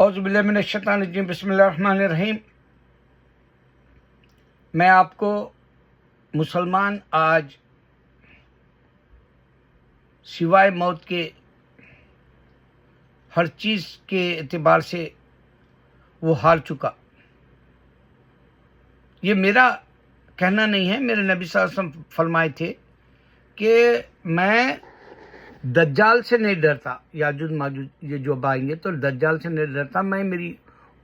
اعوذ باللہ من الشیطان الرجیم، بسم اللہ الرحمن الرحیم۔ میں آپ کو مسلمان آج سوائے موت کے ہر چیز کے اعتبار سے وہ ہار چکا۔ یہ میرا کہنا نہیں ہے، میرے نبی صلی اللہ علیہ وسلم فرمائے تھے کہ میں دجال سے نہیں ڈرتا، یاجوج ماجوج یہ جو آئیں گے تو دجال سے نہیں ڈرتا، میں میری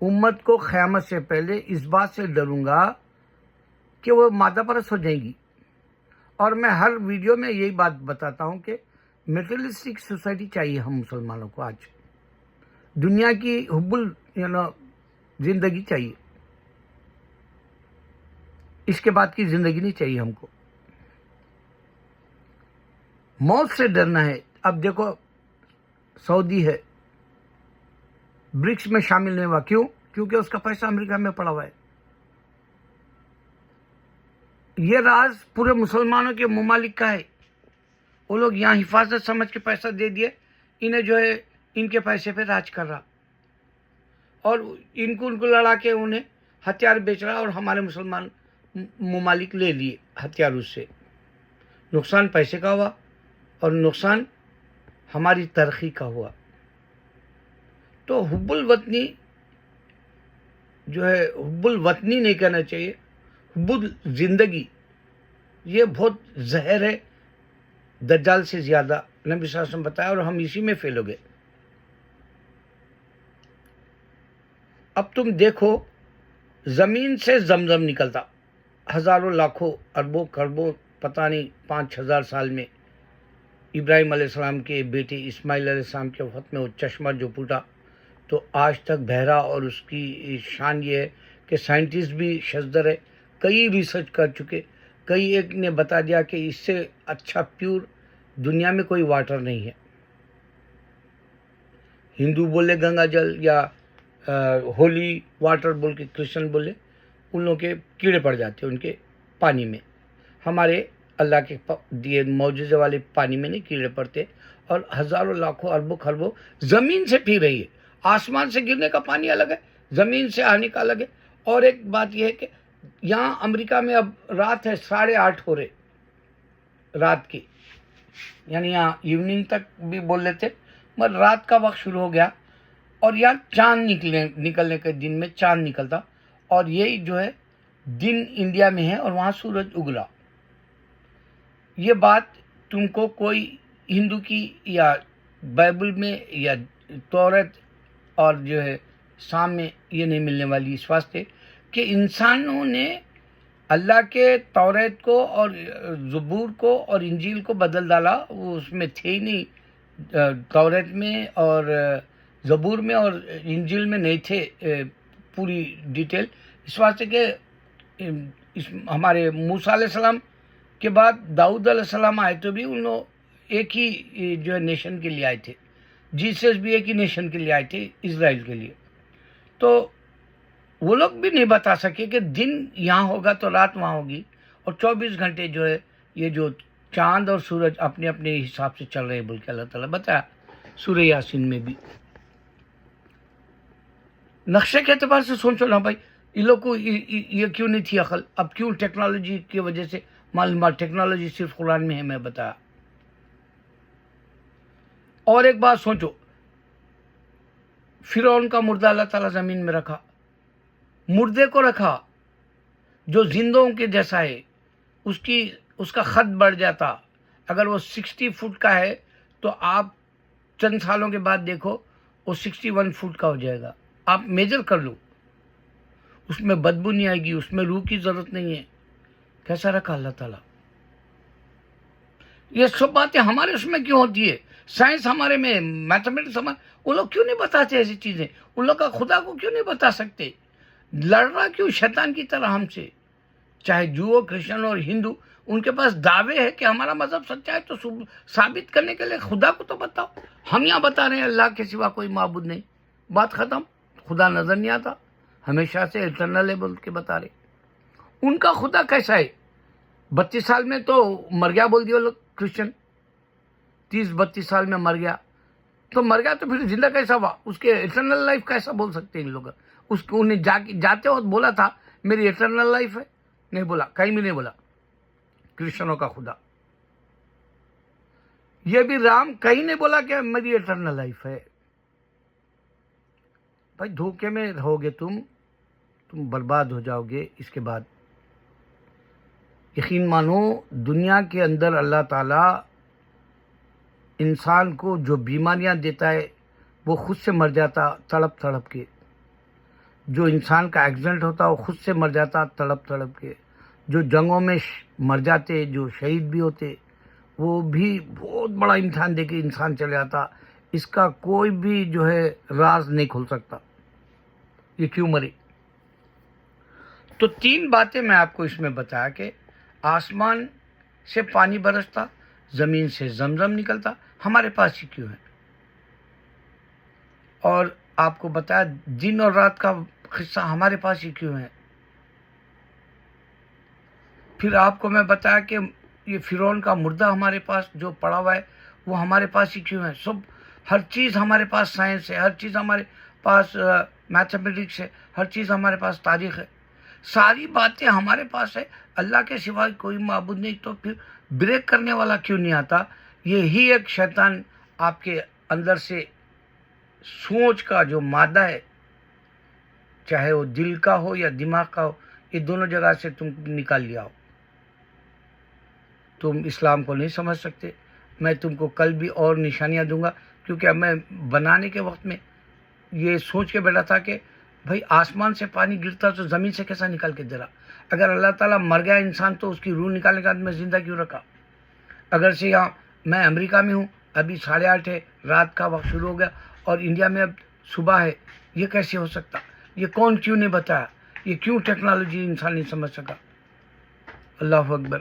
امت کو قیامت سے پہلے اس بات سے ڈروں گا کہ وہ مادہ پرست ہو جائیں گی۔ اور میں ہر ویڈیو میں یہی بات بتاتا ہوں کہ میٹریلسٹک سوسائٹی چاہیے ہم مسلمانوں کو، آج دنیا کی حب زندگی چاہیے، اس کے بعد کی زندگی نہیں چاہیے ہم کو، موت سے ڈرنا ہے۔ اب دیکھو سعودی ہے، برکس میں شامل نہیں ہوا، کیوں؟ کیونکہ اس کا پیسہ امریکہ میں پڑا ہوا ہے۔ یہ راز پورے مسلمانوں کے ممالک کا ہے، وہ لوگ یہاں حفاظت سمجھ کے پیسہ دے دیے، انہیں جو ہے ان کے پیسے پہ راج کر رہا، اور ان کو لڑا کے انہیں ہتھیار بیچ رہا، اور ہمارے مسلمان ممالک لے لیے ہتھیار، اس سے نقصان پیسے کا ہوا اور نقصان ہماری ترقی کا ہوا۔ تو حب الوطنی جو ہے، حب الوطنی نہیں کہنا چاہیے، حب الزندگی، یہ بہت زہر ہے دجال سے زیادہ، نبی صلی اللہ علیہ وسلم بتایا، اور ہم اسی میں فیل ہو گئے۔ اب تم دیکھو، زمین سے زمزم نکلتا ہزاروں لاکھوں اربوں کروڑوں پتہ نہیں 5000 سال میں، ابراہیم علیہ السلام کے بیٹے اسماعیل علیہ السلام کے وقت میں وہ چشمہ جو پھوٹا، تو آج تک بہرا، اور اس کی شان یہ ہے کہ سائنٹسٹ بھی شزدر ہے، کئی ریسرچ کر چکے، کئی ایک نے بتا دیا کہ اس سے اچھا پیور دنیا میں کوئی واٹر نہیں ہے۔ ہندو بولے گنگا جل یا ہولی واٹر بول کے، کرسچن بولے، ان لوگوں کے کیڑے پڑ جاتے ہیں ان کے پانی میں، ہمارے اللہ کے دیے معجزے والے پانی میں نہیں کیڑے پڑتے، اور ہزاروں لاکھوں اربوں خربوں زمین سے پی رہی ہے۔ آسمان سے گرنے کا پانی الگ ہے، زمین سے آنے کا الگ ہے۔ اور ایک بات یہ ہے کہ یہاں امریکہ میں اب رات ہے 8:30 ہو رہے رات کی، یعنی یہاں ایوننگ تک بھی بول لیتے، مگر رات کا وقت شروع ہو گیا، اور یہاں چاند نکلنے کے دن میں چاند نکلتا، اور یہی جو ہے دن انڈیا میں ہے، اور وہاں سورج اگلا۔ یہ بات تم کو کوئی ہندو کی یا بائبل میں یا تورات اور جو ہے شام میں یہ نہیں ملنے والی، اس واسطے کہ انسانوں نے اللہ کے تورات کو اور زبور کو اور انجیل کو بدل ڈالا، وہ اس میں تھے ہی نہیں، تورات میں اور زبور میں اور انجیل میں نہیں تھے پوری ڈیٹیل، اس واسطے کہ ہمارے موسیٰ علیہ السلام کے بعد داؤد علیہ السلام آئے تو بھی ان لوگ ایک ہی جو ہے نیشن کے لیے آئے تھے، جیسس بھی ایک ہی نیشن کے لیے آئے تھے، اسرائیل کے لیے۔ تو وہ لوگ بھی نہیں بتا سکے کہ دن یہاں ہوگا تو رات وہاں ہوگی، اور 24 گھنٹے جو ہے یہ جو چاند اور سورج اپنے اپنے حساب سے چل رہے ہیں، بلکہ اللہ تعالیٰ بتایا سورہ یاسین میں بھی۔ نقشے کے اعتبار سے سوچو نا بھائی، ان لوگ کو یہ کیوں نہیں تھی عقل؟ اب کیوں ٹیکنالوجی کی وجہ سے معلومات؟ ٹیکنالوجی صرف قرآن میں ہے، میں بتایا۔ اور ایک بات سوچو، فرعون کا مردہ اللہ تعالیٰ زمین میں رکھا، مردے کو رکھا جو زندوں کے جیسا ہے، اس کا خط بڑھ جاتا، اگر وہ 60 فٹ کا ہے تو آپ چند سالوں کے بعد دیکھو وہ 61 فٹ کا ہو جائے گا، آپ میجر کر لو، اس میں بدبو نہیں آئے گی، اس میں روح کی ضرورت نہیں ہے۔ کیسا رکھا اللہ تعالیٰ؟ یہ سب باتیں ہمارے اس میں کیوں ہوتی ہے؟ سائنس ہمارے میں، میتھمیٹکس ہمارے، وہ لوگ کیوں نہیں بتاتے ایسی چیزیں؟ ان لوگ کا خدا کو کیوں نہیں بتا سکتے؟ لڑ رہا کیوں شیطان کی طرح ہم سے؟ چاہے جو کرسچن اور ہندو، ان کے پاس دعوے ہے کہ ہمارا مذہب سچا ہے، تو ثابت کرنے کے لیے خدا کو تو بتاؤ۔ ہم یہاں بتا رہے ہیں اللہ کے سوا کوئی معبود نہیں، بات ختم، خدا نظر نہیں آتا، ہمیشہ سے ایٹرنل ہے بول کے بتا رہے۔ ان کا خدا کیسا ہے؟ 32 سال میں تو مر گیا بول دیا لوگ، کرسچن 30-32 سال میں مر گیا، تو مر گیا تو پھر زندہ کیسا ہوا؟ اس کے ایٹرنل لائف کیسا بول سکتے ہیں ان لوگ؟ اس کو انہیں جاتے وقت بولا تھا میری ایٹرنل لائف ہے؟ نہیں بولا، کہیں بھی نہیں بولا کرسچنوں کا خدا. یہ بھی رام کہیں نہیں بولا کہ میری ایٹرنل لائف ہے. بھائی دھوکے میں رہو گے تم برباد ہو جاؤ گے. اس کے بعد یقین مانو دنیا کے اندر اللہ تعالیٰ انسان کو جو بیماریاں دیتا ہے وہ خود سے مر جاتا تڑپ تڑپ کے. جو انسان کا ایکسیڈنٹ ہوتا وہ خود سے مر جاتا تڑپ تڑپ کے. جو جنگوں میں مر جاتے، جو شہید بھی ہوتے، وہ بھی بہت بڑا امتحان دے کے انسان چلے جاتا. اس کا کوئی بھی جو ہے راز نہیں کھل سکتا یہ کیوں مرے. تو 3 باتیں میں آپ کو اس میں بتایا کہ آسمان سے پانی برستا، زمین سے زمزم نکلتا، ہمارے پاس ہی کیوں ہے. اور آپ کو بتایا دن اور رات کا قصہ ہمارے پاس ہی کیوں ہے. پھر آپ کو میں بتایا کہ یہ فرعون کا مردہ ہمارے پاس جو پڑا ہوا ہے وہ ہمارے پاس ہی کیوں ہے. ہر چیز ہمارے پاس سائنس ہے، ہر چیز ہمارے پاس میتھمیٹکس ہے، ہر چیز ہمارے پاس تاریخ ہے، ساری باتیں ہمارے پاس ہے. اللہ کے سوا کوئی معبود نہیں. تو پھر بریک کرنے والا کیوں نہیں آتا؟ یہی ایک شیطان آپ کے اندر سے سوچ کا جو مادہ ہے، چاہے وہ دل کا ہو یا دماغ کا ہو، یہ دونوں جگہ سے تم نکال لیا ہو. تم اسلام کو نہیں سمجھ سکتے. میں تم کو کل بھی اور نشانیاں دوں گا، کیونکہ اب میں بنانے کے وقت میں یہ سوچ کے بیٹھا تھا کہ بھائی آسمان سے پانی گرتا تو زمین سے کیسا نکال کے دے رہا؟ اگر اللہ تعالیٰ مر گیا انسان تو اس کی روح نکالنے کے بعد میں زندہ کیوں رکھا؟ اگر سے یہاں میں امریکہ میں ہوں، ابھی 8:30 ہے، رات کا وقت شروع ہو گیا، اور انڈیا میں اب صبح ہے. یہ کیسے ہو سکتا؟ یہ کون کیوں نہیں بتایا؟ یہ کیوں ٹیکنالوجی انسان نہیں سمجھ سکا؟ اللہ اکبر.